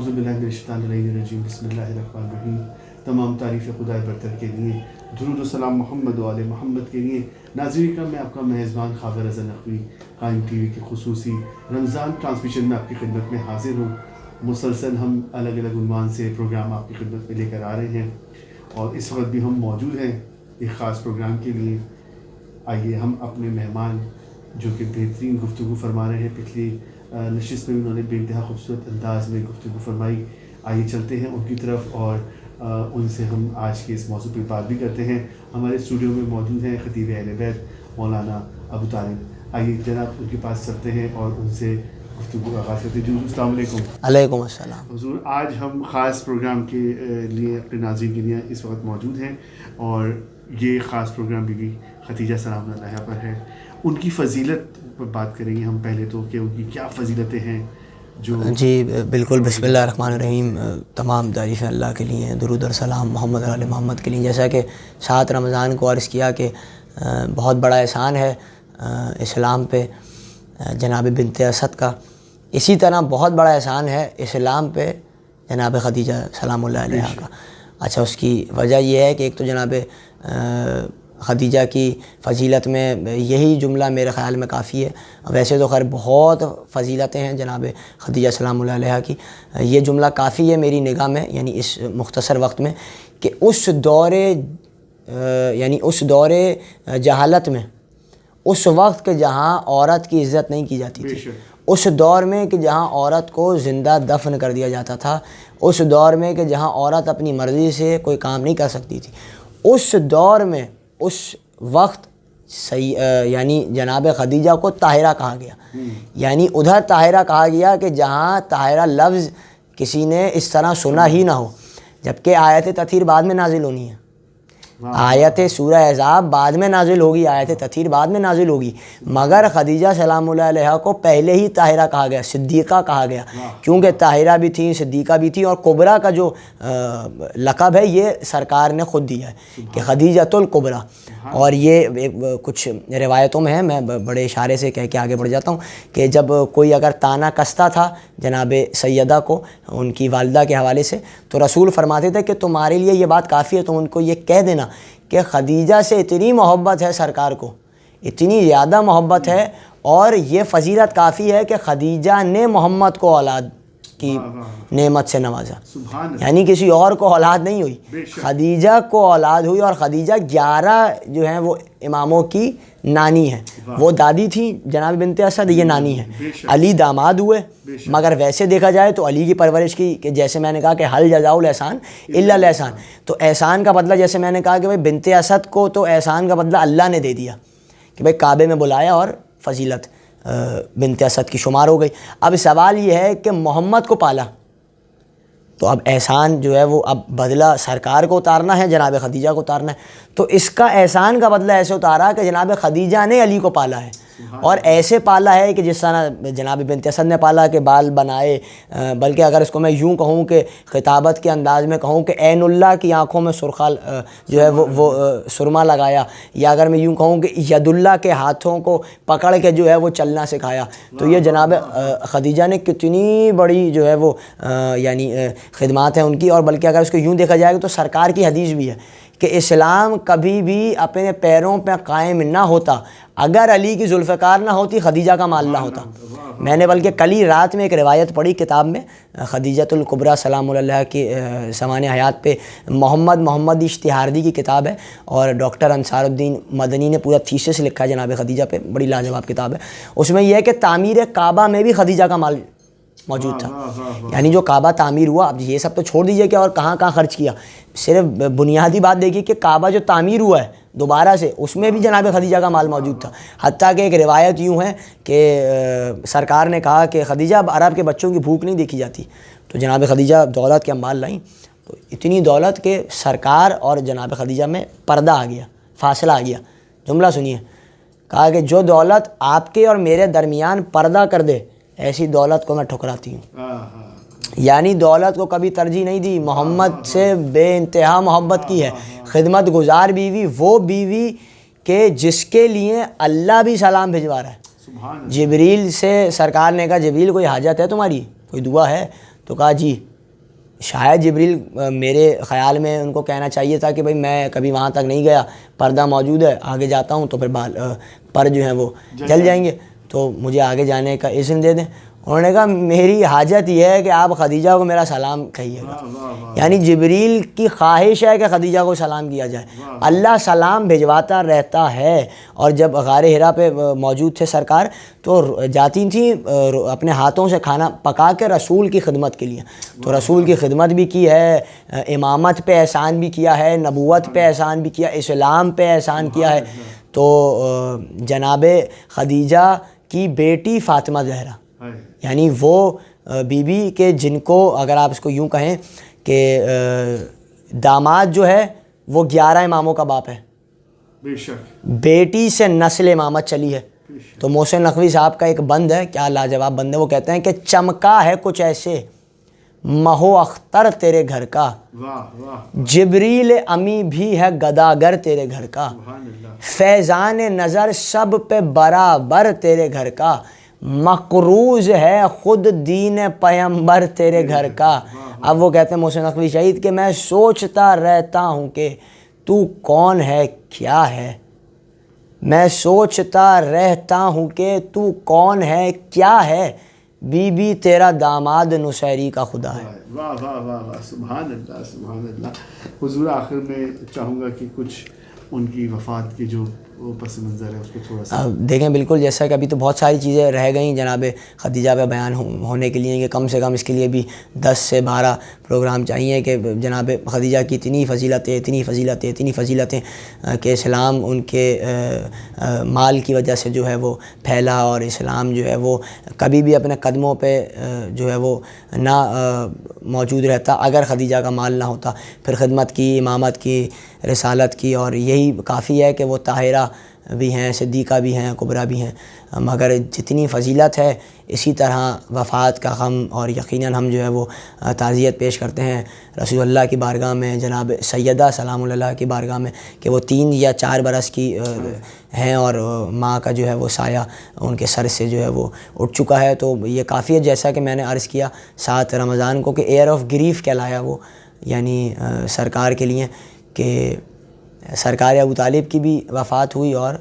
اعوذ باللہ من الشیطان الرجیم بسم اللہ الرحمن الرحیم. تمام تعریف خدا برتر کے لیے، درود و سلام محمد و آل محمد کے لیے. ناظرین کا میں آپ کا میزبان خواجہ رضا نقوی قائم ٹی وی کے خصوصی رمضان ٹرانسمیشن میں آپ کی خدمت میں حاضر ہوں. مسلسل ہم الگ الگ عنوان سے پروگرام آپ کی خدمت میں لے کر آ رہے ہیں، اور اس وقت بھی ہم موجود ہیں ایک خاص پروگرام کے لیے. آئیے ہم اپنے مہمان جو کہ بہترین گفتگو فرما رہے ہیں، پچھلی نشست میں انہوں نے بے انتہا خوبصورت انداز میں گفتگو فرمائی. آئیے چلتے ہیں ان کی طرف اور ان سے ہم آج کے اس موضوع پہ بات بھی کرتے ہیں. ہمارے اسٹوڈیو میں موجود ہیں خطیب اہل بیت مولانا ابو طالب. آئیے جناب ان کے پاس چلتے ہیں اور ان سے گفتگو کا آغاز کرتے ہیں. السلام علیکم. علیکم السلام حضور. آج ہم خاص پروگرام کے لیے اپنے ناظرین کے لیے اس وقت موجود ہیں، اور یہ خاص پروگرام بی بی خدیجہ سلام اللہ علیہا پر ہے. ان کی فضیلت پر بات کریں گے ہم پہلے تو، کہ ان کی کیا فضیلتیں ہیں جو. جی بالکل. بسم اللہ الرحمن الرحیم. تمام تعریفیں اللہ کے لیے، درود اور سلام محمد علی محمد کے لیے. جیسا کہ 7 رمضان کو عرض کیا کہ بہت بڑا احسان ہے اسلام پہ جناب بنت اسد کا، اسی طرح بہت بڑا احسان ہے اسلام پہ جناب خدیجہ سلام اللہ علیہا کا. اچھا، اس کی وجہ یہ ہے کہ ایک تو جناب خدیجہ کی فضیلت میں یہی جملہ میرے خیال میں کافی ہے. ویسے تو خیر بہت فضیلتیں ہیں جناب خدیجہ سلام اللہ علیہا کی، یہ جملہ کافی ہے میری نگاہ میں، یعنی اس مختصر وقت میں، کہ اس دور جہالت میں، اس وقت کہ جہاں عورت کی عزت نہیں کی جاتی تھی، اس دور میں کہ جہاں عورت کو زندہ دفن کر دیا جاتا تھا، اس دور میں کہ جہاں عورت اپنی مرضی سے کوئی کام نہیں کر سکتی تھی، اس دور میں اس وقت یعنی جناب خدیجہ کو طاہرہ کہا گیا. یعنی ادھر طاہرہ کہا گیا کہ جہاں طاہرہ لفظ کسی نے اس طرح سنا ہی نہ ہو، جبکہ آیت تطہیر بعد میں نازل ہونی ہے. آیت سورہ احزاب بعد میں نازل ہوگی، آیت تطہیر بعد میں نازل ہوگی، مگر خدیجہ سلام اللہ علیہا کو پہلے ہی طاہرہ کہا گیا، صدیقہ کہا گیا، کیونکہ طاہرہ بھی تھیں، صدیقہ بھی تھیں، اور کبریٰ کا جو لقب ہے یہ سرکار نے خود دیا ہے کہ خدیجۃ الکبریٰ. اور یہ کچھ روایتوں میں ہے، میں بڑے اشارے سے کہہ کے آگے بڑھ جاتا ہوں، کہ جب کوئی اگر طعنہ کستا تھا جناب سیدہ کو ان کی والدہ کے حوالے سے، تو رسول فرماتے تھے کہ تمہارے لیے یہ بات کافی ہے، تم ان کو یہ کہہ دینا کہ خدیجہ سے اتنی محبت ہے سرکار کو، اتنی زیادہ محبت ہے، اور یہ فضیلت کافی ہے کہ خدیجہ نے محمد کو اولاد کی نعمت سے نوازا. یعنی کسی اور کو اولاد نہیں ہوئی، خدیجہ کو اولاد ہوئی. اور خدیجہ 11 جو ہیں وہ اماموں کی نانی ہیں، وہ دادی تھیں جناب بنت اسد، یہ نانی ہے. علی داماد ہوئے، مگر ویسے دیکھا جائے تو علی کی پرورش کی، کہ جیسے میں نے کہا کہ حل جزاء الاحسان الا الاحسان، تو احسان کا بدلہ جیسے میں نے کہا کہ بھائی بنت اسد کو تو احسان کا بدلہ اللہ نے دے دیا کہ بھائی کعبے میں بلایا، اور فضیلت بنت اسد کی شمار ہو گئی. اب سوال یہ ہے کہ محمد کو پالا، تو اب احسان جو ہے وہ اب بدلہ سرکار کو اتارنا ہے، جناب خدیجہ کو اتارنا ہے. تو اس کا احسان کا بدلہ ایسے اتارا کہ جناب خدیجہ نے علی کو پالا ہے، اور ایسے پالا ہے کہ جس طرح جناب بنت اسد نے پالا کہ بال بنائے، بلکہ اگر اس کو میں یوں کہوں کہ خطابت کے انداز میں کہوں کہ عین اللہ کی آنکھوں میں سرخال جو ہے وہ سرما لگایا، یا اگر میں یوں کہوں کہ ید اللہ کے ہاتھوں کو پکڑ کے جو ہے وہ چلنا سکھایا. تو یہ جناب خدیجہ نے کتنی بڑی جو ہے وہ یعنی خدمات ہیں ان کی. اور بلکہ اگر اس کو یوں دیکھا جائے تو سرکار کی حدیث بھی ہے کہ اسلام کبھی بھی اپنے پیروں پہ قائم نہ ہوتا اگر علی کی ذوالفقار نہ ہوتی، خدیجہ کا مال نہ ہوتا. میں نے بلکہ کل ہی رات میں ایک روایت پڑھی کتاب میں، خدیجۃ الکبریٰ سلام اللہ کی سمان حیات پہ محمد اشتہاردی کی کتاب ہے، اور ڈاکٹر انصار الدین مدنی نے پورا تھیسس لکھا ہے جناب خدیجہ پہ، بڑی لاجواب کتاب ہے. اس میں یہ ہے کہ تعمیر کعبہ میں بھی خدیجہ کا مال موجود تھا. یعنی جو کعبہ تعمیر ہوا، اب یہ سب تو چھوڑ دیجئے کہ اور کہاں کہاں خرچ کیا، صرف بنیادی بات دیکھیے کہ کعبہ جو تعمیر ہوا ہے دوبارہ سے، اس میں بھی جناب خدیجہ کا مال موجود تھا. حتیٰ کہ ایک روایت یوں ہے کہ سرکار نے کہا کہ خدیجہ اب عرب کے بچوں کی بھوک نہیں دیکھی جاتی، تو جناب خدیجہ دولت کے اموال لائیں، تو اتنی دولت کہ سرکار اور جناب خدیجہ میں پردہ آ گیا، فاصلہ آ گیا. جملہ سنیے، کہا کہ جو دولت آپ کے اور میرے درمیان پردہ کر دے، ایسی دولت کو میں ٹھکراتی ہوں. یعنی دولت کو کبھی ترجیح نہیں دی، محمد سے بے انتہا محبت کی ہے. خدمت گزار بیوی، وہ بیوی کہ جس کے لیے اللہ بھی سلام بھجوا رہا ہے. جبریل سے سرکار نے کہا جبریل کوئی حاجت ہے تمہاری، کوئی دعا ہے؟ تو کہا جی شاید جبریل میرے خیال میں ان کو کہنا چاہیے تھا کہ بھائی میں کبھی وہاں تک نہیں گیا، پردہ موجود ہے، آگے جاتا ہوں تو پھر پر جو ہیں وہ جل جائیں گے، تو مجھے آگے جانے کا اذن دے دیں۔ انہوں نے کہا میری حاجت یہ ہے کہ آپ خدیجہ کو میرا سلام کہیے گا، یعنی جبریل کی خواہش ہے کہ خدیجہ کو سلام کیا جائے۔ اللہ سلام بھجواتا رہتا ہے، اور جب غار حرا پہ موجود تھے سرکار تو جاتی تھیں اپنے ہاتھوں سے کھانا پکا کے رسول کی خدمت کے لیے، تو رسول کی خدمت بھی کی ہے، امامت پہ احسان بھی کیا ہے، نبوت پہ احسان بھی کیا، اسلام پہ احسان کیا ہے۔ تو جناب خدیجہ کی بیٹی فاطمہ زہرا، یعنی وہ بی بی کے جن کو اگر آپ اس کو یوں کہیں کہ داماد جو ہے وہ 11 اماموں کا باپ ہے، بے شک بیٹی سے نسل امامت چلی ہے۔ تو محسن نقوی صاحب کا ایک بند ہے، کیا لاجواب بند ہے، وہ کہتے ہیں کہ چمکا ہے کچھ ایسے مہو اختر تیرے گھر کا، جبریل امی بھی ہے گداگر تیرے گھر کا، فیضان نظر سب پہ برابر تیرے گھر کا، مقروض ہے خود دین پیمبر تیرے گھر کا۔ اب وہ کہتے ہیں محسن نقوی شہید کہ میں سوچتا رہتا ہوں کہ تو کون ہے کیا ہے، میں سوچتا رہتا ہوں کہ تو کون ہے کیا ہے، بی بی تیرا داماد نصیری کا خدا ہے۔ واہ واہ واہ واہ، سبحان اللہ سبحان اللہ۔ حضور آخر میں چاہوں گا کہ کچھ ان کی وفات کے جو وہ پس منظر ہے اس کو تھوڑا سا دیکھیں۔ بالکل، جیسا کہ ابھی تو بہت ساری چیزیں رہ گئیں جناب خدیجہ پہ بیان ہونے کے لیے، کہ کم سے کم اس کے لیے بھی 10 سے 12 پروگرام چاہیے کہ جناب خدیجہ کی اتنی فضیلتیں کہ اسلام ان کے مال کی وجہ سے جو ہے وہ پھیلا، اور اسلام جو ہے وہ کبھی بھی اپنے قدموں پہ جو ہے وہ نہ موجود رہتا اگر خدیجہ کا مال نہ ہوتا۔ پھر خدمت کی، امامت کی، رسالت کی، اور یہی کافی ہے کہ وہ طاہرہ بھی ہیں، صدیقہ بھی ہیں، کبریٰ بھی ہیں، مگر جتنی فضیلت ہے اسی طرح وفات کا غم، اور یقیناً ہم جو ہے وہ تعزیت پیش کرتے ہیں رسول اللہ کی بارگاہ میں، جناب سیدہ سلام اللہ کی بارگاہ میں، کہ وہ 3 یا 4 برس کی ہیں، اور ماں کا جو ہے وہ سایہ ان کے سر سے جو ہے وہ اٹھ چکا ہے۔ تو یہ کافی ہے، جیسا کہ میں نے عرض کیا 7 رمضان کو کہ ایئر آف گریف کہلایا وہ، یعنی سرکار کے لیے، کہ سرکار ابو طالب کی بھی وفات ہوئی اور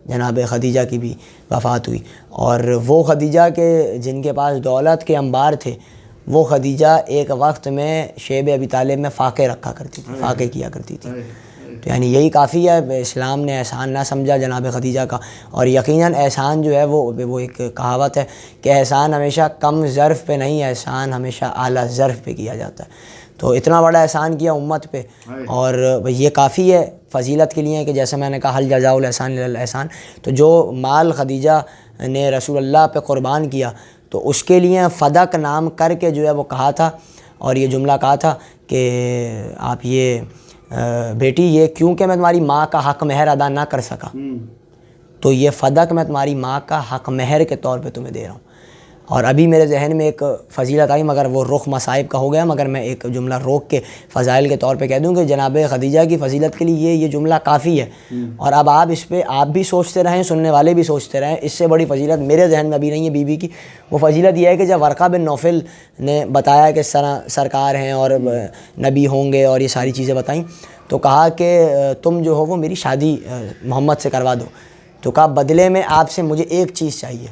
جناب خدیجہ کی بھی وفات ہوئی، اور وہ خدیجہ کے جن کے پاس دولت کے انبار تھے، وہ خدیجہ ایک وقت میں شیب ابی طالب میں فاقے رکھا کرتی تھی، فاقے کیا کرتی تھی۔ تو یعنی یہی کافی ہے، اسلام نے احسان نہ سمجھا جناب خدیجہ کا، اور یقیناً احسان جو ہے وہ ایک کہاوت ہے کہ احسان ہمیشہ کم ظرف پہ نہیں، احسان ہمیشہ اعلیٰ ظرف پہ کیا جاتا ہے۔ تو اتنا بڑا احسان کیا امت پہ، اور یہ کافی ہے فضیلت کے لیے کہ جیسا میں نے کہا حل جزاء الاحسان الا الاحسان۔ تو جو مال خدیجہ نے رسول اللہ پہ قربان کیا، تو اس کے لیے فدق نام کر کے جو ہے وہ کہا تھا، اور یہ جملہ کہا تھا کہ آپ یہ بیٹی، یہ کیونکہ میں تمہاری ماں کا حق مہر ادا نہ کر سکا، تو یہ فدق میں تمہاری ماں کا حق مہر کے طور پہ تمہیں دے رہا ہوں۔ اور ابھی میرے ذہن میں ایک فضیلت آئی، مگر وہ رخ مصائب کا ہو گیا، مگر میں ایک جملہ روک کے فضائل کے طور پہ کہہ دوں کہ جناب خدیجہ کی فضیلت کے لیے یہ جملہ کافی ہے، اور اب آپ اس پہ آپ بھی سوچتے رہیں، سننے والے بھی سوچتے رہیں، اس سے بڑی فضیلت میرے ذہن میں ابھی نہیں ہے بی کی۔ وہ فضیلت یہ ہے کہ جب ورقہ بن نوفل نے بتایا کہ سرکار ہیں اور نبی ہوں گے اور یہ ساری چیزیں بتائیں، تو کہا کہ تم جو ہو وہ میری شادی محمد سے کروا دو، تو کہا بدلے میں آپ سے مجھے ایک چیز چاہیے،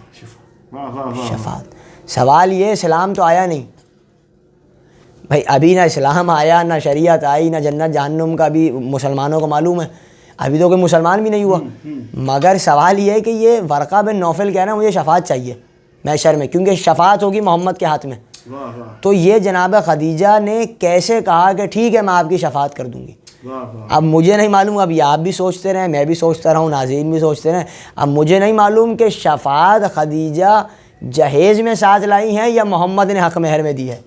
شفاعت۔ سوال یہ، اسلام تو آیا نہیں بھائی، ابھی نہ اسلام آیا، نہ شریعت آئی، نہ جنت جہنم کا بھی مسلمانوں کو معلوم ہے، ابھی تو کوئی مسلمان بھی نہیں ہوا، مگر سوال یہ ہے کہ یہ ورقہ بن نوفل کہہ رہا ہے مجھے شفاعت چاہیے محشر میں، کیونکہ شفاعت ہوگی محمد کے ہاتھ میں۔ تو یہ جناب خدیجہ نے کیسے کہا کہ ٹھیک ہے میں آپ کی شفاعت کر دوں گی؟ اب مجھے نہیں معلوم، اب یہ آپ بھی سوچتے رہیں، میں بھی سوچتا رہا ہوں، ناظرین بھی سوچتے رہیں، اب مجھے نہیں معلوم کہ شفاعت خدیجہ جہیز میں ساتھ لائی ہیں یا محمد نے حق مہر میں دی ہے۔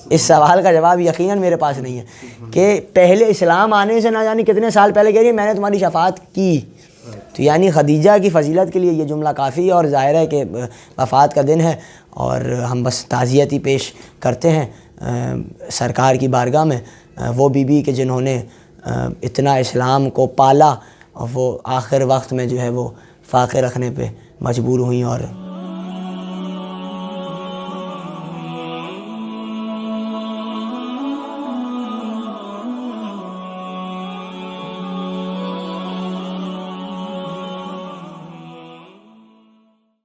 اس سوال کا جواب یقیناً میرے پاس نہیں ہے کہ پہلے اسلام آنے سے نہ جانے کتنے سال پہلے کہہ رہی ہے میں نے تمہاری شفاعت کی۔ تو یعنی خدیجہ کی فضیلت کے لیے یہ جملہ کافی ہے، اور ظاہر ہے کہ وفات کا دن ہے، اور ہم بس تعزیت ہی پیش کرتے ہیں سرکار کی بارگاہ میں، وہ بی بی کہ جنہوں نے اتنا اسلام کو پالا، اور وہ آخر وقت میں جو ہے وہ فاقے رکھنے پہ مجبور ہوئیں اور